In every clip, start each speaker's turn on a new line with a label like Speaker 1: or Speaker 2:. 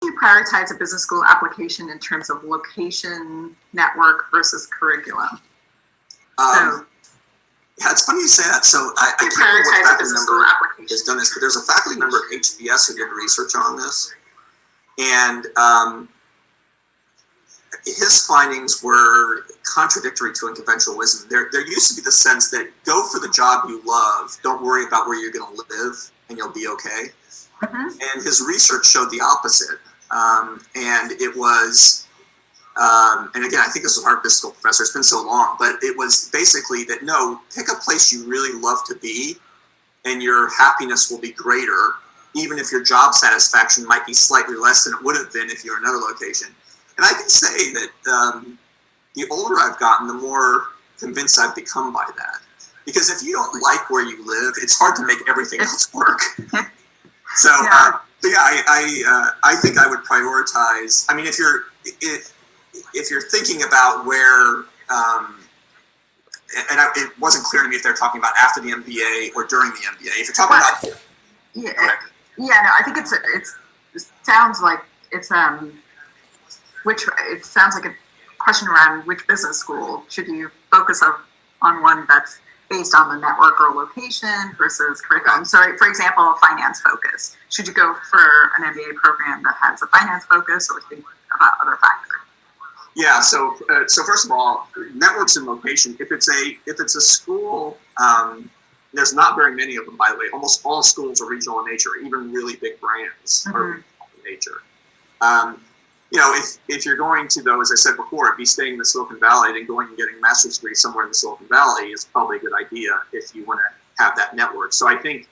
Speaker 1: You prioritize a business school application in terms of location, network versus curriculum?
Speaker 2: Yeah, it's funny you say that. So I can't remember what faculty member has done this, but there's a faculty member at HBS who did research on this. And his findings were contradictory to conventional wisdom. There used to be the sense that go for the job you love, don't worry about where you're going to live, and you'll be okay. And his research showed the opposite. And it was, and again, I think this was our business school professor, it's been so long, but it was basically that no, pick a place you really love to be, and your happiness will be greater, even if your job satisfaction might be slightly less than it would have been if you're in another location. And I can say that the older I've gotten, the more convinced I've become by that. Because if you don't like where you live, it's hard to make everything else work. So, I think I would prioritize. I mean, if you're thinking about where, it wasn't clear to me if they're talking about after the MBA or during the MBA. If you're talking about,
Speaker 1: no, I think it sounds like it's it sounds like a question around which business school should you focus on one that's based on the network or location versus curriculum. So, for example, finance focus. Should you go for an MBA program that has a finance focus, or think about other factors?
Speaker 2: Yeah. So first of all, networks and location. If it's a school, there's not very many of them, by the way. Almost all schools are regional in nature. Even really big brands are regional in nature. If you're going to, though, as I said before, be staying in the Silicon Valley, then going and getting a master's degree somewhere in the Silicon Valley is probably a good idea if you want to have that network. So I think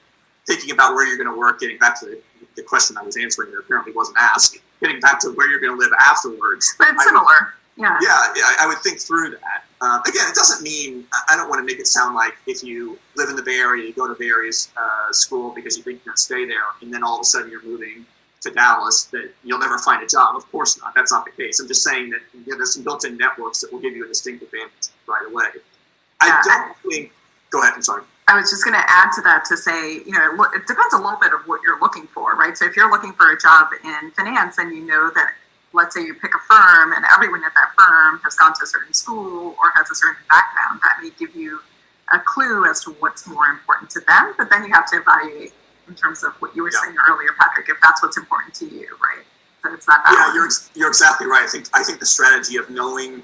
Speaker 2: thinking about where you're going to work, getting back to the question I was answering that apparently wasn't asked, getting back to where you're going to live afterwards.
Speaker 1: But it's similar. Yeah.
Speaker 2: Yeah, I would think through that. Again, it doesn't mean, I don't want to make it sound like if you live in the Bay Area, you go to Bay Area's school because you think you're going to stay there, and then all of a sudden you're moving to Dallas, that you'll never find a job. Of course not. That's not the case. I'm just saying that there's some built-in networks that will give you a distinct advantage right away. I don't think, go ahead, I'm sorry.
Speaker 1: I was just going to add to that to say, it depends a little bit of what you're looking for, right? So if you're looking for a job in finance and you know that, let's say you pick a firm and everyone at that firm has gone to a certain school or has a certain background, that may give you a clue as to what's more important to them. But then you have to evaluate in terms of what you were saying earlier, Patrick, if that's what's important to you, right? So it's not that.
Speaker 2: Yeah, you're exactly right. I think the strategy of knowing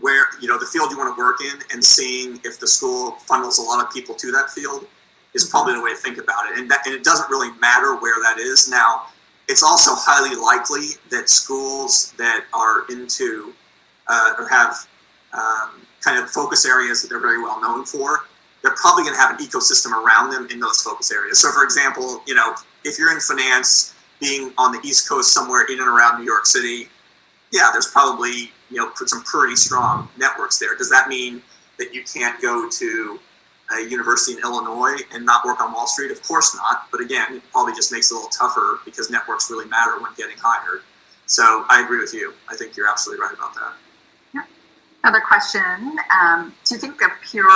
Speaker 2: where, the field you want to work in and seeing if the school funnels a lot of people to that field is probably the way to think about it. And it doesn't really matter where that is. Now, it's also highly likely that schools that are into or have kind of focus areas that they're very well known for, they're probably going to have an ecosystem around them in those focus areas. So, for example, if you're in finance, being on the East Coast somewhere in and around New York City, yeah, there's probably some pretty strong networks there. Does that mean that you can't go to a university in Illinois and not work on Wall Street? Of course not. But again, it probably just makes it a little tougher because networks really matter when getting hired. So I agree with you. I think you're absolutely right about that.
Speaker 1: Yeah. Another question: do you think pure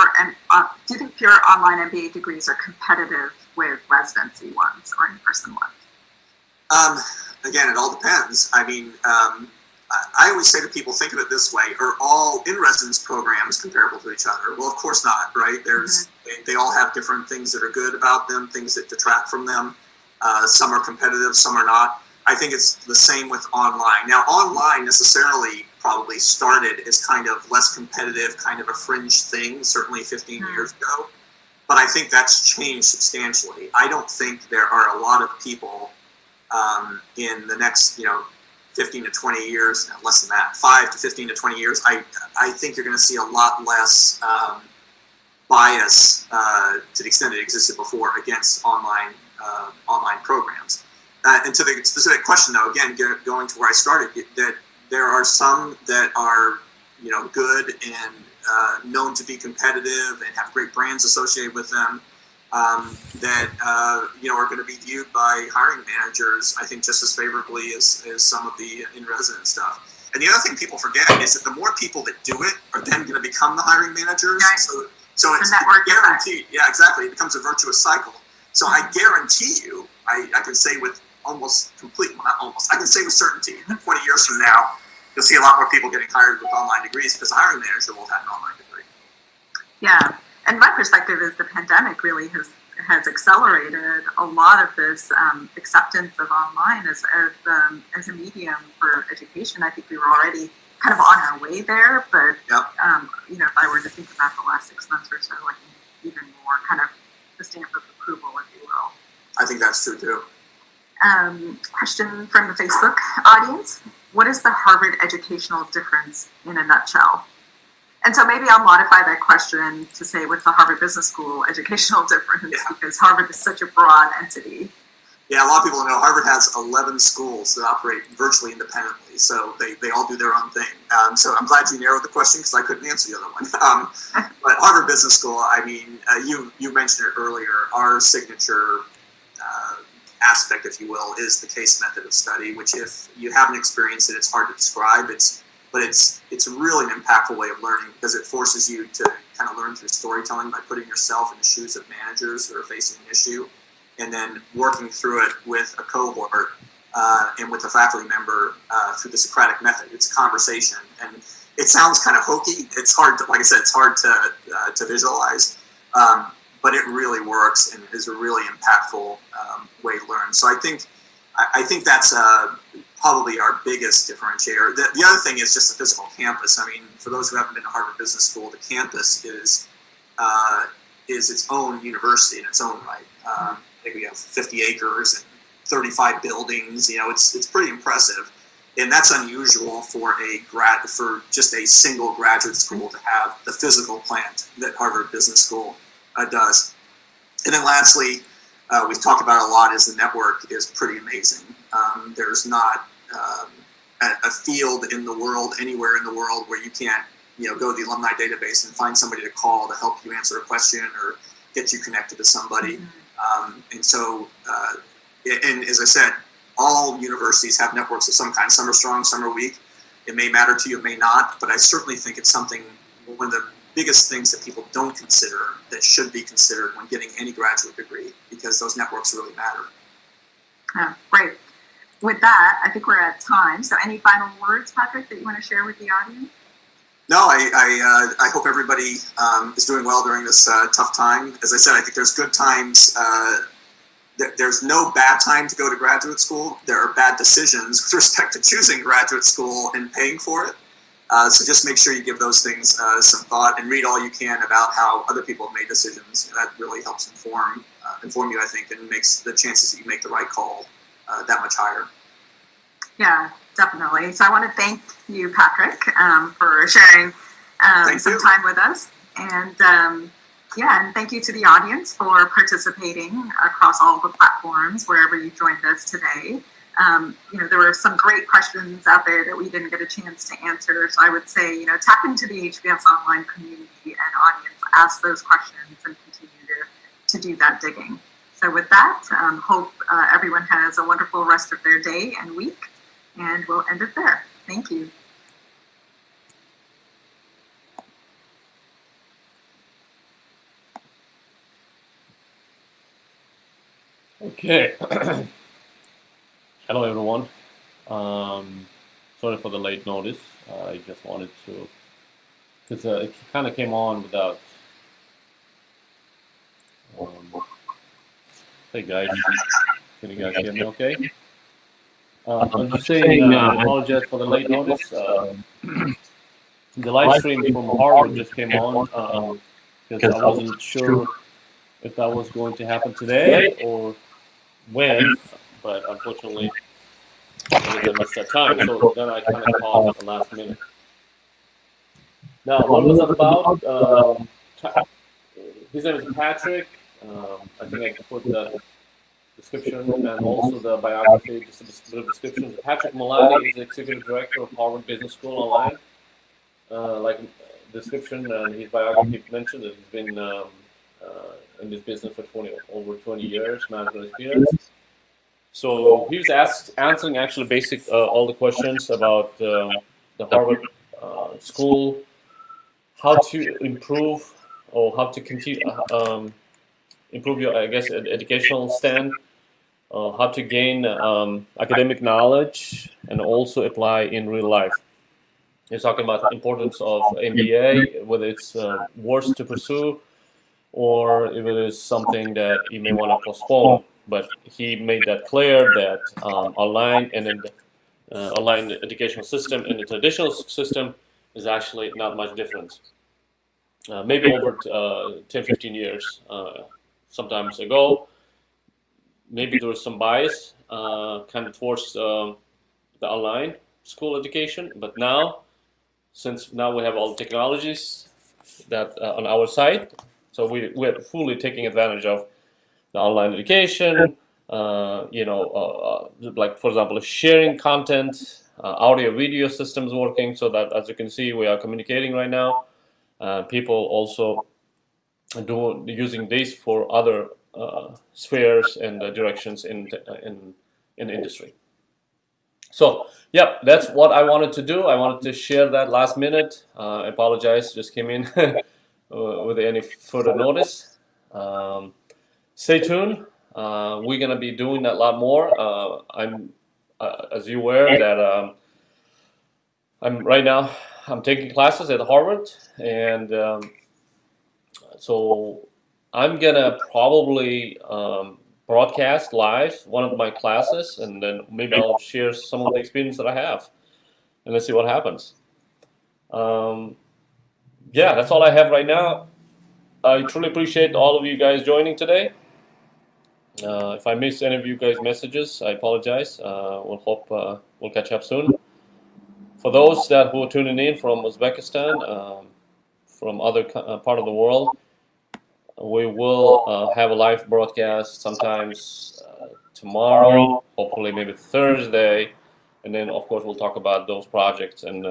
Speaker 1: online MBA degrees are competitive with residency ones or in-person ones?
Speaker 2: Again, it all depends. I mean, I always say to people, think of it this way: are all in-residence programs comparable to each other? Well, of course not, right? They all have different things that are good about them, things that detract from them. Some are competitive, some are not. I think it's the same with online. Now, online necessarily probably started as kind of less competitive, kind of a fringe thing, certainly 15 years ago. But I think that's changed substantially. I don't think there are a lot of people in the next, 15 to 20 years, no, less than that, 5 to 15 to 20 years, I think you're going to see a lot less bias to the extent it existed before against online programs. And to the specific question, though, again, going to where I started, that there are some that are, good and known to be competitive and have great brands associated with them, that are going to be viewed by hiring managers, I think, just as favorably as some of the in-residence stuff. And the other thing people forget is that the more people that do it are then going to become the hiring managers. Right. So it's guaranteed. Yeah, exactly. It becomes a virtuous cycle. So I guarantee you, I can say with I can say with certainty, 20 years from now, you'll see a lot more people getting hired with online degrees because the hiring manager will have an online degree.
Speaker 1: Yeah. And my perspective is the pandemic really has accelerated a lot of this acceptance of online as a medium for education. I think we were already kind of on our way there, but if I were to think about the last 6 months or so, I think even more kind of the stamp of approval, if you will.
Speaker 2: I think that's true too.
Speaker 1: Question from the Facebook audience: what is the Harvard educational difference in a nutshell? And so maybe I'll modify that question to say, what's the Harvard Business School educational difference? Yeah. Because Harvard is such a broad entity.
Speaker 2: Yeah, a lot of people know Harvard has 11 schools that operate virtually independently, so they all do their own thing. So I'm glad you narrowed the question because I couldn't answer the other one. But Harvard Business School, I mean, you mentioned it earlier, our signature aspect, if you will, is the case method of study, which if you haven't experienced it, it's hard to describe. But it's really an impactful way of learning because it forces you to kind of learn through storytelling by putting yourself in the shoes of managers who are facing an issue and then working through it with a cohort and with a faculty member through the Socratic method. It's a conversation. And it sounds kind of hokey. It's hard to, like I said, it's hard to visualize. But it really works and is a really impactful way to learn. So I think that's probably our biggest differentiator. The other thing is just the physical campus. I mean, for those who haven't been to Harvard Business School, the campus is its own university in its own right. I think we have 50 acres and 35 buildings. It's pretty impressive, and that's unusual for just a single graduate school to have the physical plant that Harvard Business School does. And then lastly, we've talked about a lot, is the network is pretty amazing. There's not a field in the world, anywhere in the world, where you can't, go to the alumni database and find somebody to call to help you answer a question or get you connected to somebody. And so, and as I said, all universities have networks of some kind. Some are strong, some are weak. It may matter to you, it may not, but I certainly think it's something, one of the biggest things that people don't consider that should be considered when getting any graduate degree, because those networks really matter.
Speaker 1: Yeah, great. With that, I think we're at time. So any final words, Patrick, that you want to share with the audience?
Speaker 2: No, I hope everybody is doing well during this tough time. As I said, I think there's good times. There's no bad time to go to graduate school. There are bad decisions with respect to choosing graduate school and paying for it. So just make sure you give those things some thought and read all you can about how other people have made decisions. That really helps inform you, I think, and makes the chances that you make the right call that much higher.
Speaker 1: Yeah, definitely. So I want to thank you, Patrick, for sharing some time with us. And and thank you to the audience for participating across all the platforms, wherever you joined us today. There were some great questions out there that we didn't get a chance to answer. So I would say, tap into the HBS Online community and audience, ask those questions and continue to do that digging. So with that, hope everyone has a wonderful rest of their day and week, and we'll end it there. Thank you.
Speaker 3: Okay. Hello, everyone. Sorry for the late notice. I just wanted to, because it kind of came on without. Hey guys, can you guys hear me? Okay. I'm just saying, I apologize for the late notice. The live stream from Harvard just came on because I wasn't sure if that was going to happen today or when, but unfortunately, I missed that time. So then I kind of called at the last minute. Now, what was it about? His name is Patrick. I think I can put the description and also the biography, just a bit of description. Patrick Malani is the executive director of Harvard Business School Online. Like the description and his biography mentioned that he's been in this business for over 20 years, management experience. So he was answering actually all the questions about the Harvard school, how to improve or how to continue improve your, I guess, educational stand, how to gain academic knowledge and also apply in real life. He's talking about the importance of MBA, whether it's worth to pursue or if it is something that you may want to postpone. But he made that clear that online and then the online educational system and the traditional system is actually not much difference. Maybe over 10, 15 years, sometimes ago, maybe there was some bias kind of towards the online school education. But now, since now we have all the technologies that on our side, so we're fully taking advantage of the online education, like for example, sharing content, audio video systems working so that, as you can see, we are communicating right now. People also using this for other spheres and directions in the industry. So, yeah, that's what I wanted to do. I wanted to share that last minute. I apologize, just came in with any further notice. Stay tuned. We're gonna be doing a lot more. I'm, as you aware, that I'm taking classes at Harvard, and so I'm gonna probably broadcast live one of my classes, and then maybe I'll share some of the experience that I have, and let's see what happens. Yeah, that's all I have right now. I truly appreciate all of you guys joining today. If I missed any of you guys' messages, I apologize. We'll hope we'll catch up soon. For those who are tuning in from Uzbekistan, from other part of the world, we will have a live broadcast sometimes tomorrow, hopefully maybe Thursday, and then of course we'll talk about those projects and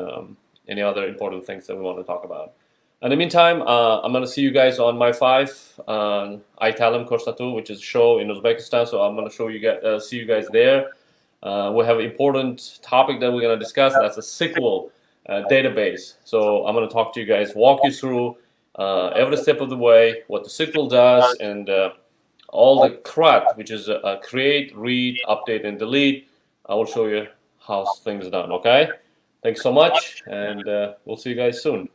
Speaker 3: any other important things that we want to talk about. In the meantime, I'm going to see you guys on my 5 Untitled Chapter, which is a show in Uzbekistan. So I'm going to see you guys there. We have an important topic that we're going to discuss. That's a Sql database. So I'm going to talk to you guys, walk you through every step of the way, what the Sql does, and all the CRUD, which is create, read, update, and delete. I will show you how things are done. Okay? Thanks so much, and we'll see you guys soon.